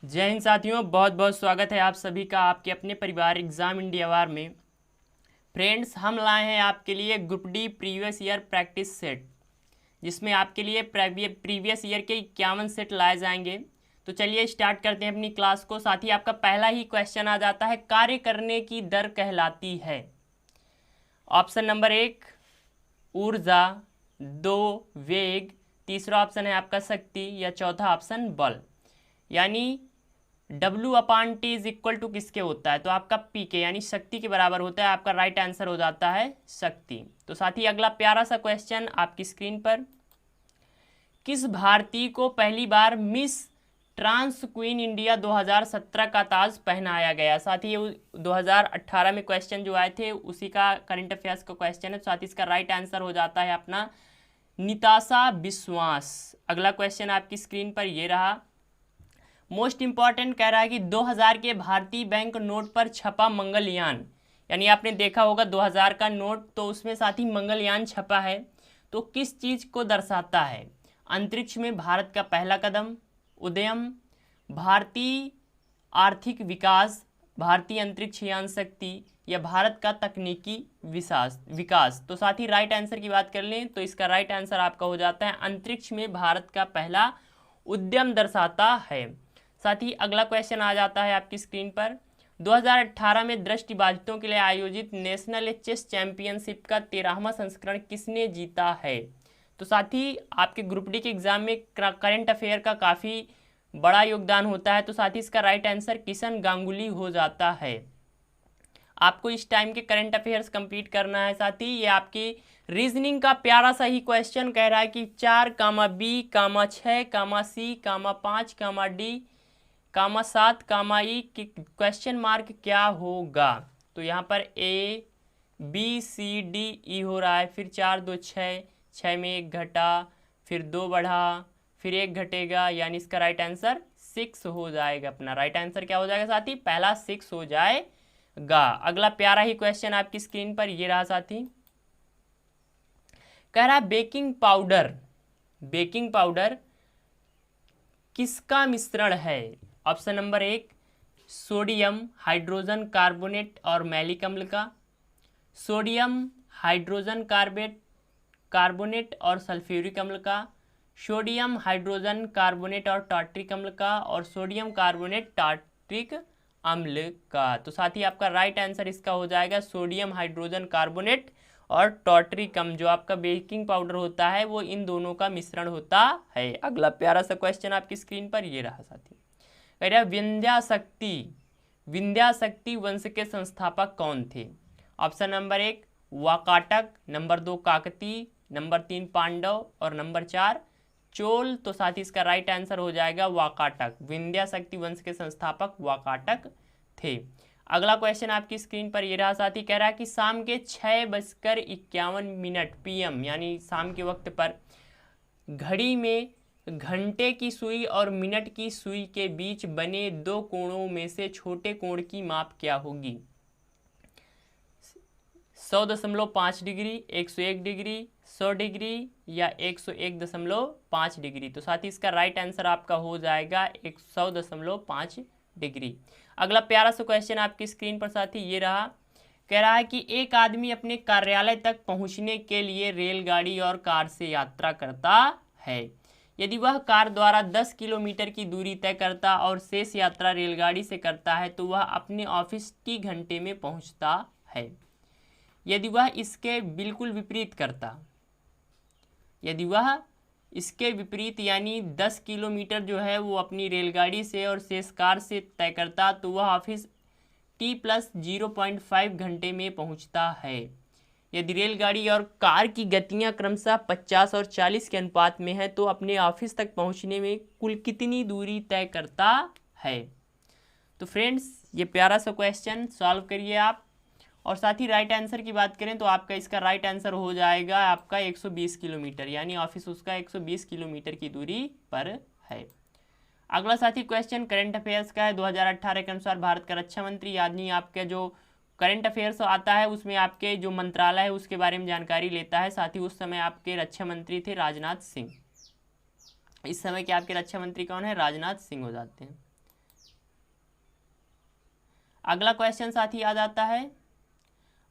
जय हिंद साथियों, बहुत बहुत स्वागत है आप सभी का आपके अपने परिवार एग्जाम इंडिया वार में। फ्रेंड्स, हम लाए हैं आपके लिए group D previous year practice set, जिसमें आपके लिए प्रीवियस ईयर के 51 सेट लाए जाएंगे। तो चलिए स्टार्ट करते हैं अपनी क्लास को। साथ ही आपका पहला ही क्वेश्चन आ जाता है, कार्य करने की दर कहलाती है। ऑप्शन नंबर 1 ऊर्जा, 2 वेग, तीसरा ऑप्शन है आपका शक्ति या चौथा ऑप्शन बल। यानी W/T इज इक्वल टू किसके होता है, तो आपका P के यानी शक्ति के बराबर होता है। आपका राइट आंसर हो जाता है शक्ति। तो साथ ही अगला प्यारा सा क्वेश्चन आपकी स्क्रीन पर, किस भारतीय को पहली बार मिस ट्रांस क्वीन इंडिया 2017 का ताज पहनाया गया। साथ ही 2018 में क्वेश्चन जो आए थे उसी का करंट अफेयर्स का क्वेश्चन है। साथ ही इसका राइट आंसर हो जाता है अपना निताशा विश्वास। अगला क्वेश्चन आपकी स्क्रीन पर ये रहा, मोस्ट इंपॉर्टेंट कह रहा है कि 2000 के भारतीय बैंक नोट पर छपा मंगलयान, यानी आपने देखा होगा 2000 का नोट, तो उसमें साथ ही मंगलयान छपा है। तो किस चीज़ को दर्शाता है? अंतरिक्ष में भारत का पहला कदम, उद्यम, भारतीय आर्थिक विकास, भारतीय अंतरिक्ष यान शक्ति या भारत का तकनीकी विकास। तो साथ ही राइट आंसर की बात कर लें तो इसका राइट आंसर आपका हो जाता है अंतरिक्ष में भारत का पहला उद्यम दर्शाता है। साथ ही अगला क्वेश्चन आ जाता है आपकी स्क्रीन पर, 2018 में दृष्टिबाधितों के लिए आयोजित नेशनल चेस चैंपियनशिप का 13वां संस्करण किसने जीता है? तो साथ ही आपके ग्रुप डी के एग्जाम में करंट अफेयर का काफ़ी बड़ा योगदान होता है। तो साथ ही इसका राइट आंसर किशन गांगुली हो जाता है। आपको इस टाइम के करंट अफेयर्स कंप्लीट करना है। साथ ही ये आपकी रीजनिंग का प्यारा सा ही क्वेश्चन कह रहा है कि 4, B, 6, C, 5, D, 7, E की क्वेश्चन मार्क क्या होगा? तो यहाँ पर A, B, C, D, E हो रहा है। फिर 4, 2, 6, 6 में 1 घटा, फिर 2 बढ़ा, फिर 1 घटेगा, यानी इसका राइट आंसर 6 हो जाएगा। अपना राइट आंसर क्या हो जाएगा साथी? पहला 6 हो जाएगा। अगला प्यारा ही क्वेश्चन आपकी स्क्रीन पर ये रहा साथी, कह रहा है बेकिंग पाउडर किसका मिश्रण है? Option number 1 sodium, hydrogen carbonate और मैलिक अम्ल का, सोडियम, हाइड्रोजन कार्बोनेट और सल्फ्यूरिक अम्ल का, सोडियम हाइड्रोजन कार्बोनेट और टार्ट्रिक अम्ल का, और सोडियम कार्बोनेट टार्ट्रिक अम्ल का। तो साथ ही आपका राइट आंसर इसका हो जाएगा सोडियम हाइड्रोजन कार्बोनेट और टार्ट्रिक अम्ल। जो आपका बेकिंग पाउडर होता है वो इन दोनों का मिश्रण होता है। अगला प्यारा सा क्वेश्चन आपकी स्क्रीन पर ये रहा साथी, कह रहा विंध्याशक्ति वंश के संस्थापक कौन थे? Option number 1 Vakataka, number 2 Kakati, number 3 Pandava और नंबर 4 चोल। तो साथ ही इसका राइट आंसर हो जाएगा वाकाटक। विंध्याशक्ति वंश के संस्थापक वाकाटक थे। अगला क्वेश्चन आपकी स्क्रीन पर ये रहा साथी, कह रहा है कि शाम के 6:51 PM यानी शाम के वक्त पर घड़ी में घंटे की सुई और मिनट की सुई के बीच बने 2 कोणों में से छोटे कोण की माप क्या होगी? 100.5 डिग्री, 101 डिग्री, 100 डिग्री या 101.5 डिग्री। तो साथ ही इसका राइट आंसर आपका हो जाएगा 100.5 डिग्री। अगला प्यारा सा क्वेश्चन आपकी स्क्रीन पर साथी ये रहा, कह रहा है कि एक आदमी अपने कार्यालय तक पहुंचने के लिए रेलगाड़ी और कार से यात्रा करता है। यदि वह कार द्वारा 10 किलोमीटर की दूरी तय करता और शेष यात्रा रेलगाड़ी से करता है तो वह अपने ऑफिस की घंटे में पहुंचता है। यदि वह इसके बिल्कुल विपरीत करता, यदि वह इसके विपरीत यानी 10 किलोमीटर जो है वो अपनी रेलगाड़ी से और शेष कार से तय करता तो वह ऑफिस T+0.5 घंटे में पहुंचता है। यदि रेलगाड़ी और कार की गतियां क्रमशः 50 और 40 के अनुपात में है तो अपने ऑफिस तक पहुंचने में कुल कितनी दूरी तय करता है? तो फ्रेंड्स, ये प्यारा सा क्वेश्चन सॉल्व करिए आप। और साथ ही राइट आंसर की बात करें तो आपका इसका राइट आंसर हो जाएगा आपका 120 किलोमीटर, यानी ऑफिस उसका 120 किलोमीटर की दूरी पर है। अगला साथी क्वेश्चन करंट अफेयर्स का है। 2018 के अनुसार भारत का रक्षा मंत्री, यानी आपका जो करंट अफेयर्स आता है उसमें आपके जो मंत्रालय है उसके बारे में जानकारी लेता है। साथ ही उस समय आपके रक्षा मंत्री थे राजनाथ सिंह। इस समय के आपके रक्षा मंत्री कौन है? राजनाथ सिंह हो जाते हैं। अगला क्वेश्चन साथी आ जाता है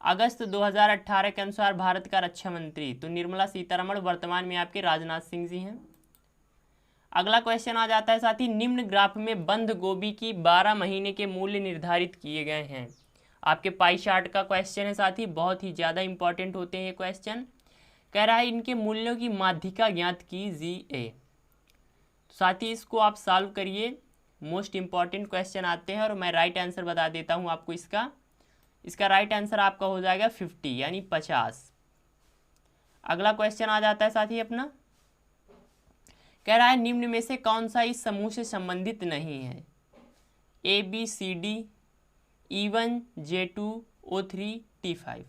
अगस्त 2018 के अनुसार भारत का रक्षा मंत्री, तो निर्मला सीतारमण वर्तमान में आपके राजनाथ सिंह जी हैं। अगला क्वेश्चन आ जाता है साथी निम्न ग्राफ में बंद गोभी की 12 महीने के मूल्य निर्धारित किए गए हैं। आपके पाई चार्ट का क्वेश्चन है साथी, बहुत ही ज़्यादा इंपॉर्टेंट होते हैं ये क्वेश्चन। कह रहा है इनके मूल्यों की माध्यिका ज्ञात कीजिए। साथी इसको आप सॉल्व करिए, मोस्ट इंपॉर्टेंट क्वेश्चन आते हैं और मैं राइट आंसर बता देता हूँ आपको। इसका राइट आंसर आपका हो जाएगा 50 यानी 50। अगला क्वेश्चन आ जाता है साथी अपना, कह रहा है निम्न में से कौन सा इस समूह से संबंधित नहीं है। ABCD E1 J2 O3 T5।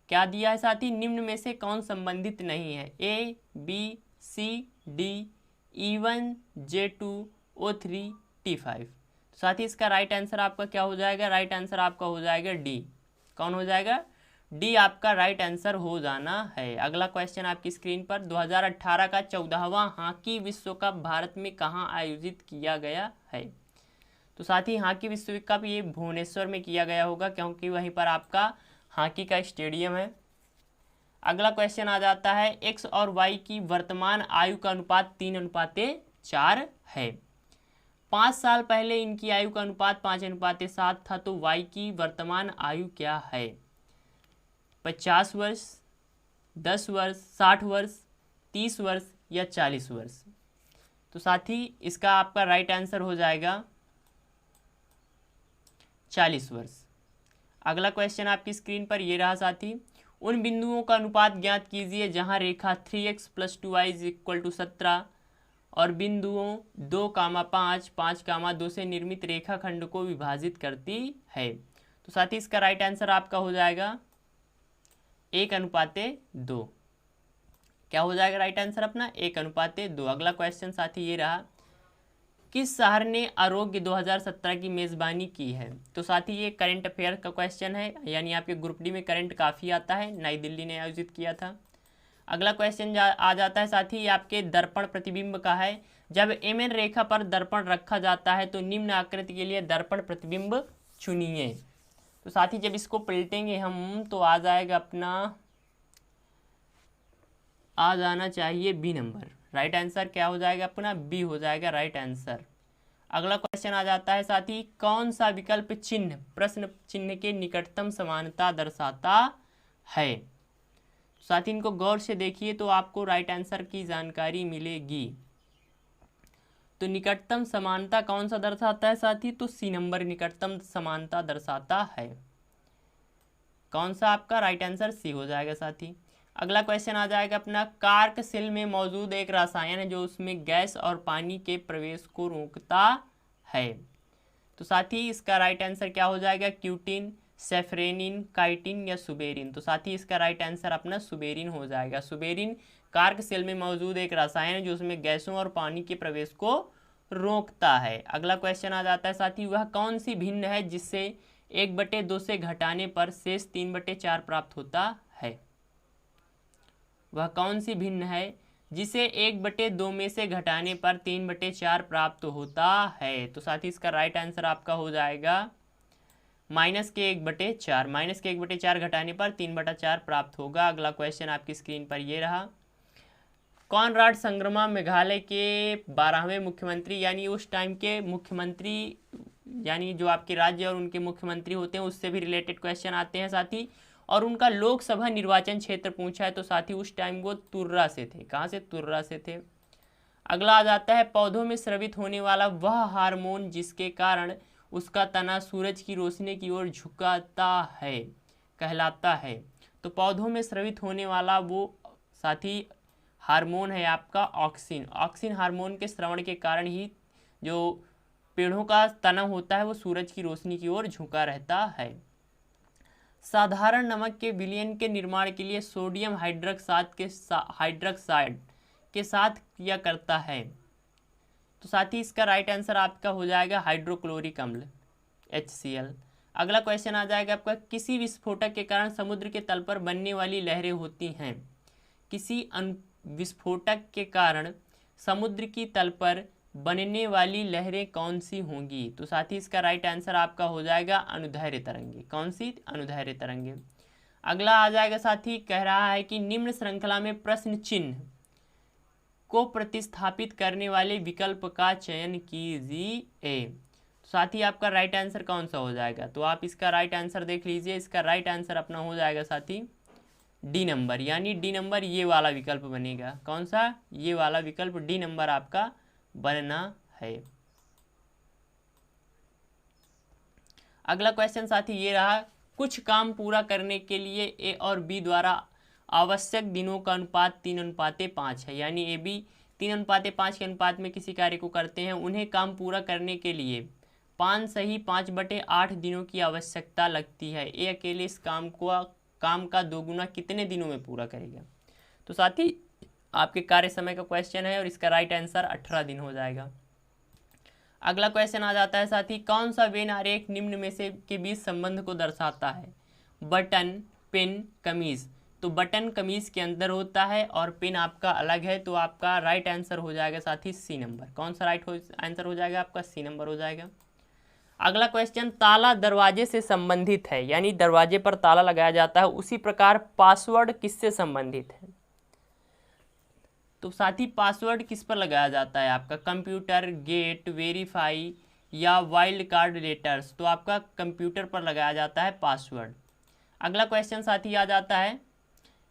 क्या दिया है साथी, निम्न में से कौन संबंधित नहीं है। ABCD E1 J2 O3 T5। साथी इसका राइट आंसर आपका क्या हो जाएगा, राइट आंसर आपका हो जाएगा डी। कौन हो जाएगा, डी आपका राइट आंसर हो जाना है। अगला क्वेश्चन आपकी स्क्रीन पर 2018 का 14वां हॉकी विश्व कप भारत में कहाँ आयोजित किया गया है। तो साथी हॉकी विश्व कप ये भुवनेश्वर में किया गया होगा, क्योंकि वहीं पर आपका हॉकी का स्टेडियम है। अगला क्वेश्चन आ जाता है एक्स और वाई की वर्तमान आयु का अनुपात 3:4 है। 5 साल पहले इनकी आयु का अनुपात 5:7 था, तो वाई की वर्तमान आयु क्या है। 50 वर्ष, 10 वर्ष, 60 वर्ष, 30 वर्ष या 40 वर्ष। तो साथी इसका आपका राइट आंसर हो जाएगा 40 वर्ष। अगला क्वेश्चन आपकी स्क्रीन पर ये रहा साथी, उन बिंदुओं का अनुपात ज्ञात कीजिए जहां रेखा 3x + 2y = 17 और बिंदुओं 2, 5, 5, 2 से निर्मित रेखाखंड को विभाजित करती है। तो साथी इसका राइट आंसर आपका हो जाएगा 1:2। क्या हो जाएगा राइट आंसर अपना 1:2। अगला क्वेश्चन साथी ये रहा, किस शहर ने आरोग्य 2017 की मेज़बानी की है। तो साथी ये करंट अफेयर का क्वेश्चन है, यानी आपके ग्रुप डी में करंट काफ़ी आता है। नई दिल्ली ने आयोजित किया था। अगला क्वेश्चन आ जाता है साथी आपके दर्पण प्रतिबिंब का है। जब MN रेखा पर दर्पण रखा जाता है तो निम्न आकृति के लिए दर्पण प्रतिबिंब चुनिए। तो साथी जब इसको पलटेंगे हम तो आ जाएगा अपना, आ जाना चाहिए बी नंबर। राइट आंसर क्या हो जाएगा अपना, बी हो जाएगा राइट आंसर। अगला क्वेश्चन आ जाता है साथी, कौन सा विकल्प चिन्ह प्रश्न चिन्ह के निकटतम समानता दर्शाता है। साथी इनको गौर से देखिए तो आपको राइट आंसर की जानकारी मिलेगी। तो निकटतम समानता कौन सा दर्शाता है साथी, तो सी नंबर निकटतम समानता दर्शाता है। कौन सा आपका राइट आंसर सी हो जाएगा साथी। अगला क्वेश्चन आ जाएगा अपना, कार्क सेल में मौजूद एक रसायन है जो उसमें गैस और पानी के प्रवेश को रोकता है। तो साथी इसका राइट आंसर क्या हो जाएगा, क्यूटिन, सेफ्रेनिन, काइटिन या सुबेरिन। तो साथी इसका राइट आंसर अपना सुबेरिन हो जाएगा। सुबेरिन कार्क सेल में मौजूद एक रसायन है जो उसमें गैसों और पानी के प्रवेश को रोकता है। अगला क्वेश्चन आ जाता है साथी, वह कौन सी भिन्न है जिससे 1/2 से घटाने पर शेष 3/4 प्राप्त होता है। वह कौन सी भिन्न है जिसे 1/2 में से घटाने पर 3/4 प्राप्त होता है। तो साथी इसका राइट आंसर आपका हो जाएगा -1/4। -1/4 घटाने पर 3/4 प्राप्त होगा। अगला क्वेश्चन आपकी स्क्रीन पर ये रहा, कॉनराड संगमा मेघालय के 12वें मुख्यमंत्री, यानी उस टाइम के मुख्यमंत्री, यानी जो आपके राज्य और उनके मुख्यमंत्री होते हैं उससे भी रिलेटेड क्वेश्चन आते हैं साथी। और उनका लोकसभा निर्वाचन क्षेत्र पूछा है। तो साथी उस टाइम वो तुर्रा से थे। कहाँ से, तुर्रा से थे। अगला आ जाता है, पौधों में स्रावित होने वाला वह हार्मोन जिसके कारण उसका तना सूरज की रोशनी की ओर झुकाता है कहलाता है। तो पौधों में स्रावित होने वाला वो साथी हार्मोन है आपका ऑक्सिन। ऑक्सिन हार्मोन के स्रवण के कारण ही जो पेड़ों का तना होता है वो सूरज की रोशनी की ओर झुका रहता है। साधारण नमक के विलयन के निर्माण के लिए सोडियम हाइड्रोक्साइड के साथ क्रिया करता है। तो साथ ही इसका राइट आंसर आपका हो जाएगा हाइड्रोक्लोरिक अम्ल HCl। अगला क्वेश्चन आ जाएगा आपका, किसी विस्फोटक के कारण समुद्र के तल पर बनने वाली लहरें होती हैं। किसी विस्फोटक के कारण समुद्र की तल पर बनने वाली लहरें कौन सी होंगी? तो साथ ही इसका राइट आंसर आपका हो जाएगा अनुदैर्ध्य तरंगे। कौन सी? अनुदैर्ध्य तरंगे। अगला आ जाएगा साथी, कह रहा है कि निम्न श्रृंखला में प्रश्न चिन्ह को प्रतिस्थापित करने वाले विकल्प का चयन कीजिए। तो साथी आपका राइट आंसर कौन सा हो जाएगा? तो आप इसका राइट आंसर देख लीजिए। इसका राइट आंसर अपना हो जाएगा साथी डी नंबर, यानी डी नंबर ये वाला विकल्प बनेगा। कौन सा? ये वाला विकल्प डी नंबर आपका बनना है। अगला क्वेश्चन साथी ये रहा, कुछ काम पूरा करने के लिए ए और बी द्वारा आवश्यक दिनों का अनुपात 3:5 है, यानी ए बी 3:5 के अनुपात में किसी कार्य को करते हैं। उन्हें काम पूरा करने के लिए 5 सही 5/8 दिनों की आवश्यकता लगती है। ए अकेले इस काम का दोगुना कितने दिनों में पूरा करेगा? तो साथी आपके कार्य समय का क्वेश्चन है और इसका राइट आंसर 18 दिन हो जाएगा। अगला क्वेश्चन आ जाता है साथी, कौन सा वेन आरेख निम्न में से के बीच संबंध को दर्शाता है? बटन, पिन, कमीज। तो बटन कमीज के अंदर होता है और पिन आपका अलग है, तो आपका राइट आंसर हो जाएगा साथी सी नंबर। कौन सा राइट आंसर हो जाएगा आपका? सी नंबर हो जाएगा। अगला क्वेश्चन, ताला दरवाजे से संबंधित है, यानी दरवाजे पर ताला लगाया जाता है, उसी प्रकार पासवर्ड किससे संबंधित है? तो साथी पासवर्ड किस पर लगाया जाता है आपका? कंप्यूटर, गेट, वेरीफाई या वाइल्ड कार्ड लेटर्स। तो आपका कंप्यूटर पर लगाया जाता है पासवर्ड। अगला क्वेश्चन साथी आ जाता है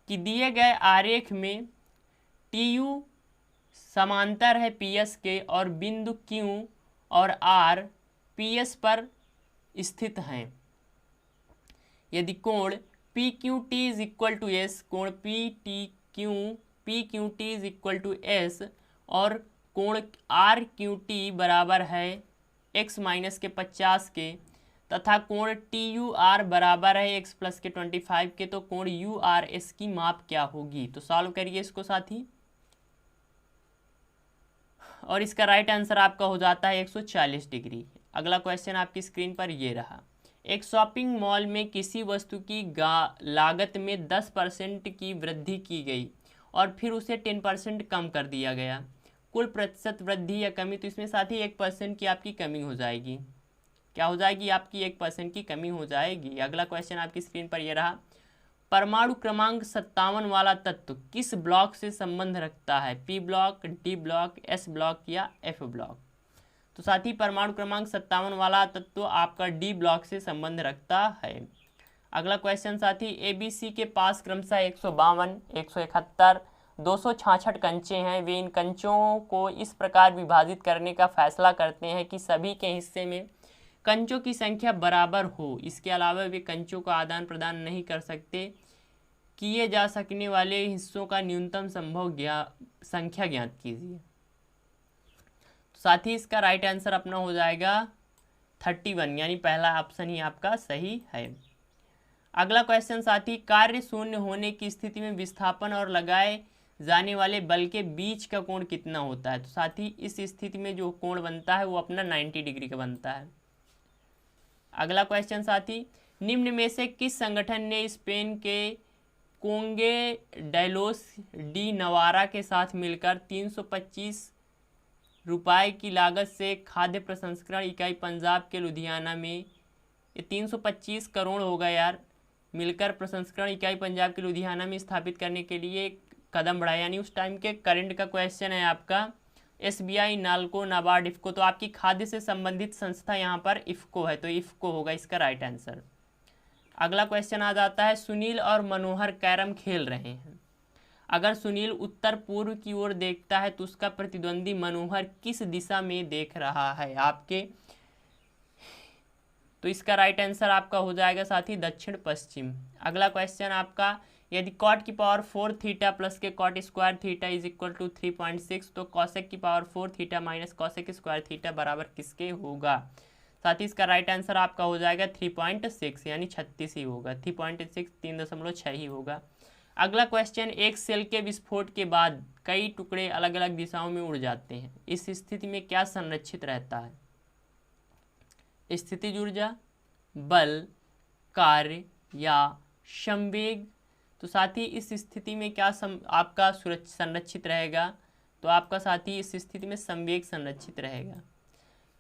कि दिए गए आरेख में टीयू समांतर है पीएस के और बिंदु क्यू और आर पीएस पर स्थित हैं। यदि कोण P Q T is equal to S, कोण P Q T is equal to S और कोण आर क्यू टी बराबर है x माइनस के 50 के तथा कोण टी यू आर बराबर है x प्लस के 25 के, तो कोण यू आर एस की माप क्या होगी? तो सॉल्व करिए इसको साथी और इसका राइट आंसर आपका हो जाता है 140 डिग्री। अगला क्वेश्चन आपकी स्क्रीन पर ये रहा, एक शॉपिंग मॉल में किसी वस्तु की लागत में 10% की वृद्धि की गई और फिर उसे 10% कम कर दिया गया। कुल प्रतिशत वृद्धि या कमी? तो इसमें साथ ही 1% की आपकी कमी हो जाएगी। क्या हो जाएगी? आपकी 1% की कमी हो जाएगी। अगला क्वेश्चन आपकी स्क्रीन पर यह रहा, परमाणु क्रमांक 57 वाला तत्व किस ब्लॉक से संबंध रखता है? P block, D block, S block या एफ ब्लॉक? तो साथ ही परमाणु क्रमांक 57 वाला तत्व आपका डी ब्लॉक से संबंध रखता है। अगला क्वेश्चन साथी, एबीसी के पास क्रमशः 152, 171, 266 कंचे हैं। वे इन कंचों को इस प्रकार विभाजित करने का फैसला करते हैं कि सभी के हिस्से में कंचों की संख्या बराबर हो। इसके अलावा वे कंचों का आदान प्रदान नहीं कर सकते। किए जा सकने वाले हिस्सों का न्यूनतम संभव संख्या ज्ञात कीजिए। तो साथ ही इसका राइट आंसर अपना हो जाएगा 31, यानी पहला ऑप्शन ही आपका सही है। अगला क्वेश्चन साथी, कार्य शून्य होने की स्थिति में विस्थापन और लगाए जाने वाले बल के बीच का कोण कितना होता है? तो साथी इस स्थिति में जो कोण बनता है वो अपना 90 डिग्री का बनता है। अगला क्वेश्चन साथी, निम्न में से किस संगठन ने स्पेन के कोंगे डेलोस डी नवारा के साथ मिलकर 325 रुपये की लागत से खाद्य प्रसंस्करण इकाई पंजाब के लुधियाना में, ये 325 करोड़ होगा यार, मिलकर प्रसंस्करण इकाई पंजाब के लुधियाना में स्थापित करने के लिए कदम बढ़ाया? यानी उस टाइम के करंट का क्वेश्चन है आपका। एसबीआई, नाल्को, नाबार्ड, इफ्को। तो आपकी खाद्य से संबंधित संस्था यहाँ पर इफ्को है, तो इफ्को होगा इसका राइट आंसर। अगला क्वेश्चन आ जाता है, सुनील और मनोहर कैरम खेल रहे हैं। अगर सुनील उत्तर पूर्व की ओर देखता है तो उसका प्रतिद्वंदी मनोहर किस दिशा में देख रहा है आपके? तो इसका राइट आंसर आपका हो जाएगा साथी दक्षिण पश्चिम। अगला क्वेश्चन आपका, यदि कॉट की पावर 4 थीटा प्लस के cot square theta is equal to 3.6, तो कॉसेक की power 4 theta minus cosec square theta बराबर किसके होगा? साथ ही इसका राइट आंसर आपका हो जाएगा 3.6, यानी 36 ही होगा। 3.6 3.6 ही होगा। अगला क्वेश्चन, एक सेल के विस्फोट के बाद कई टुकड़े अलग अलग दिशाओं में उड़ जाते हैं। इस स्थिति में क्या संरक्षित रहता है? स्थितिज ऊर्जा, बल, कार्य या संवेग? तो साथ ही इस स्थिति में क्या आपका संरक्षित रहेगा? तो आपका साथी इस स्थिति में संवेग संरक्षित रहेगा।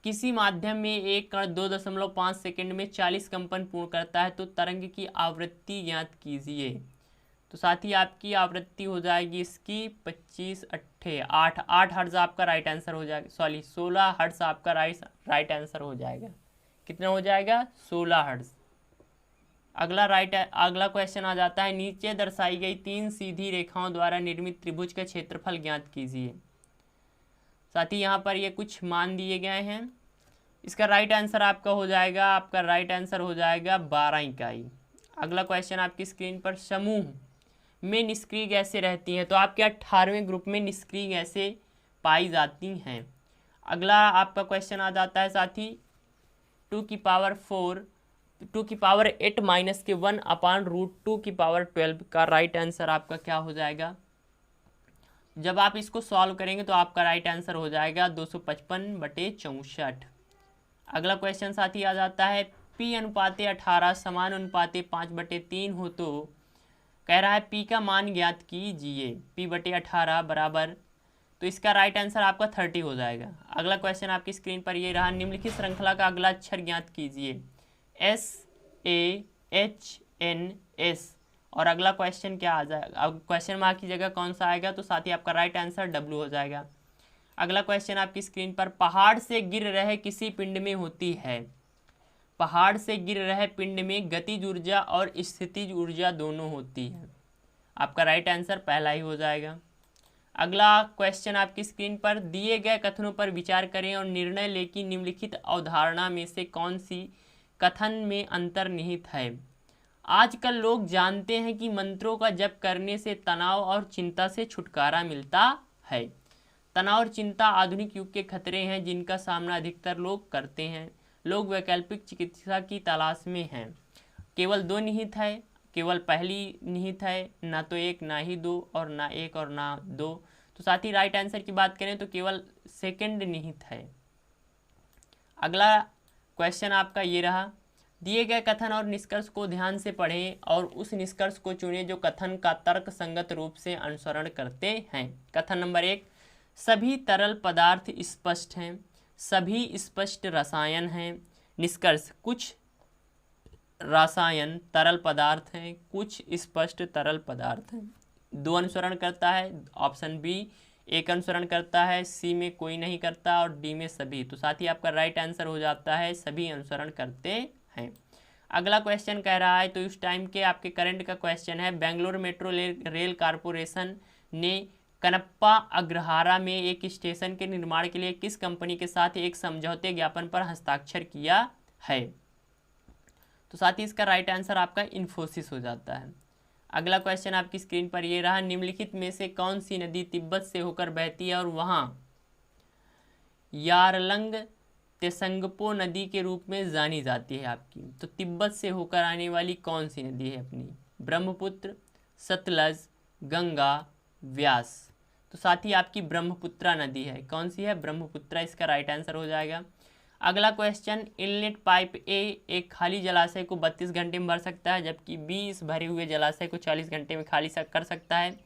किसी माध्यम में एक कण 2.5 सेकंड में 40 कंपन पूर्ण करता है तो तरंग की आवृत्ति ज्ञात कीजिए। तो साथी आपकी आवृत्ति हो जाएगी इसकी 25 8 हर्ट्ज आपका राइट आंसर हो जाएगा, सॉरी 16 हर्ट्ज आपका राइट आंसर हो जाएगा। कितना हो जाएगा? 16 हर्ट्ज। अगला क्वेश्चन आ जाता है, नीचे दर्शाई गई 3 सीधी रेखाओं द्वारा निर्मित त्रिभुज का क्षेत्रफल ज्ञात कीजिए। साथ ही यहाँ पर ये कुछ मान दिए गए हैं। इसका राइट आंसर आपका हो जाएगा 12 इकाई। अगला क्वेश्चन आपकी स्क्रीन पर, समूह में निष्क्रिय गैसें रहती हैं तो आपके 18वें ग्रुप में निष्क्रिय गैसें पाई जाती हैं। अगला आपका क्वेश्चन आ जाता है साथी 2 की पावर 8 माइनस के 1/√2 की पावर 12 का राइट आंसर आपका क्या हो जाएगा? जब आप इसको सॉल्व करेंगे तो आपका राइट आंसर हो जाएगा 255/64। अगला क्वेश्चन साथी आ जाता है, P/18 समान अनुपाते 5/3 हो तो कह रहा है P का मान ज्ञात कीजिए। P/18 बराबर, तो इसका राइट आंसर आपका 30 हो जाएगा। अगला क्वेश्चन आपकी स्क्रीन पर ये रहा, निम्नलिखित श्रृंखला का अगला अक्षर ज्ञात कीजिए। SAHNS। और अगला क्वेश्चन क्या आ जाएगा? अब क्वेश्चन मार्क की जगह कौन सा आएगा? तो साथ ही आपका राइट आंसर W हो जाएगा। अगला क्वेश्चन आपकी स्क्रीन पर, पहाड़ से गिर रहे किसी पिंड में होती है। पहाड़ से गिर रहे पिंड में गतिज ऊर्जा और स्थितिज ऊर्जा दोनों होती है। आपका राइट आंसर पहला ही हो जाएगा। अगला क्वेश्चन आपकी स्क्रीन पर, दिए गए कथनों पर विचार करें और निर्णय लें कि निम्नलिखित अवधारणा में से कौन सी कथन में अंतर्निहित है। आजकल लोग जानते हैं कि मंत्रों का जप करने से तनाव और चिंता से छुटकारा मिलता है। तनाव और चिंता आधुनिक युग के खतरे हैं जिनका सामना अधिकतर लोग करते हैं। लोग वैकल्पिक चिकित्सा की तलाश में हैं। केवल 2 निहित है, केवल पहली निहित है, ना तो 1 ना ही 2 और ना 1 और ना 2। तो साथ ही राइट आंसर की बात करें तो केवल सेकंड निहित है। अगला क्वेश्चन आपका ये रहा, दिए गए कथन और निष्कर्ष को ध्यान से पढ़ें और उस निष्कर्ष को चुनें जो कथन का तर्क संगत रूप से अनुसरण करते हैं। कथन नंबर 1, सभी तरल पदार्थ स्पष्ट हैं, सभी स्पष्ट रसायन हैं। निष्कर्ष, कुछ रसायन तरल पदार्थ हैं, कुछ स्पष्ट तरल पदार्थ हैं। 2 अनुसरण करता है, ऑप्शन बी 1 अनुसरण करता है, सी में कोई नहीं करता और डी में सभी। तो साथ ही आपका राइट आंसर हो जाता है सभी अनुसरण करते हैं। अगला क्वेश्चन कह रहा है, तो इस टाइम के आपके करंट का क्वेश्चन है, बेंगलोर मेट्रो रेल कारपोरेशन ने कनप्पा अग्रहारा में एक स्टेशन के निर्माण के लिए किस कंपनी के साथ एक समझौते ज्ञापन पर हस्ताक्षर किया है। तो साथ ही इसका राइट आंसर आपका इन्फोसिस हो जाता है। अगला क्वेश्चन आपकी स्क्रीन पर ये रहा, निम्नलिखित में से कौन सी नदी तिब्बत से होकर बहती है और वहाँ यारलंग तेसंगपो नदी के रूप में जानी जाती है आपकी। तो तिब्बत से होकर आने वाली कौन सी नदी है अपनी? ब्रह्मपुत्र, सतलज, गंगा, व्यास। तो साथ ही आपकी ब्रह्मपुत्रा नदी है। कौन सी है? ब्रह्मपुत्रा, इसका राइट आंसर हो जाएगा। अगला क्वेश्चन, इनलेट पाइप ए एक खाली जलाशय को 32 घंटे में भर सकता है जबकि बी इस भरे हुए जलाशय को 40 घंटे में खाली कर सकता है।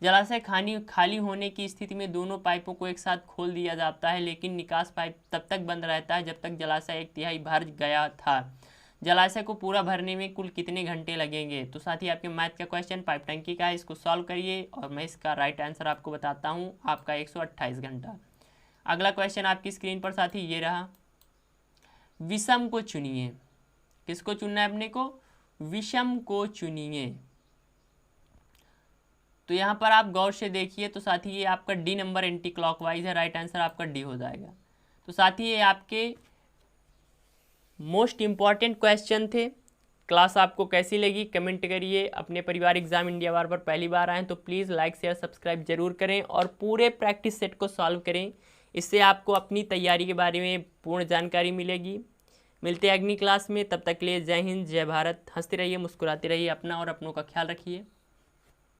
जलाशय खाली होने की स्थिति में दोनों पाइपों को एक साथ खोल दिया जाता है, लेकिन निकास पाइप तब तक बंद रहता है जब तक जलाशय 1/3 भर गया था। जलाशय को पूरा भरने में कुल कितने घंटे लगेंगे? तो साथ ही आपके मैथ का क्वेश्चन पाइप टंकी का है, इसको सॉल्व करिए और मैं इसका राइट आंसर आपको बताता हूँ, आपका 128 घंटा। अगला क्वेश्चन आपकी स्क्रीन पर साथी ये रहा, विषम को चुनिए। किसको चुनना है अपने को? विषम को चुनिए। तो यहाँ पर आप गौर से देखिए, तो साथी ये आपका डी नंबर एंटी क्लॉकवाइज है, राइट आंसर आपका डी हो जाएगा। तो साथी ये आपके मोस्ट इम्पॉर्टेंट क्वेश्चन थे। क्लास आपको कैसी लगी कमेंट करिए। अपने परिवार एग्जाम इंडिया वार पर पहली बार आएँ तो प्लीज़ लाइक शेयर सब्सक्राइब जरूर करें और पूरे प्रैक्टिस सेट को सॉल्व करें। इससे आपको अपनी तैयारी के बारे में पूर्ण जानकारी मिलेगी। मिलते हैं अगली क्लास में, तब तक के लिए जय हिंद जय भारत। हंसते रहिए, मुस्कुराते रहिए, अपना और अपनों का ख्याल रखिए।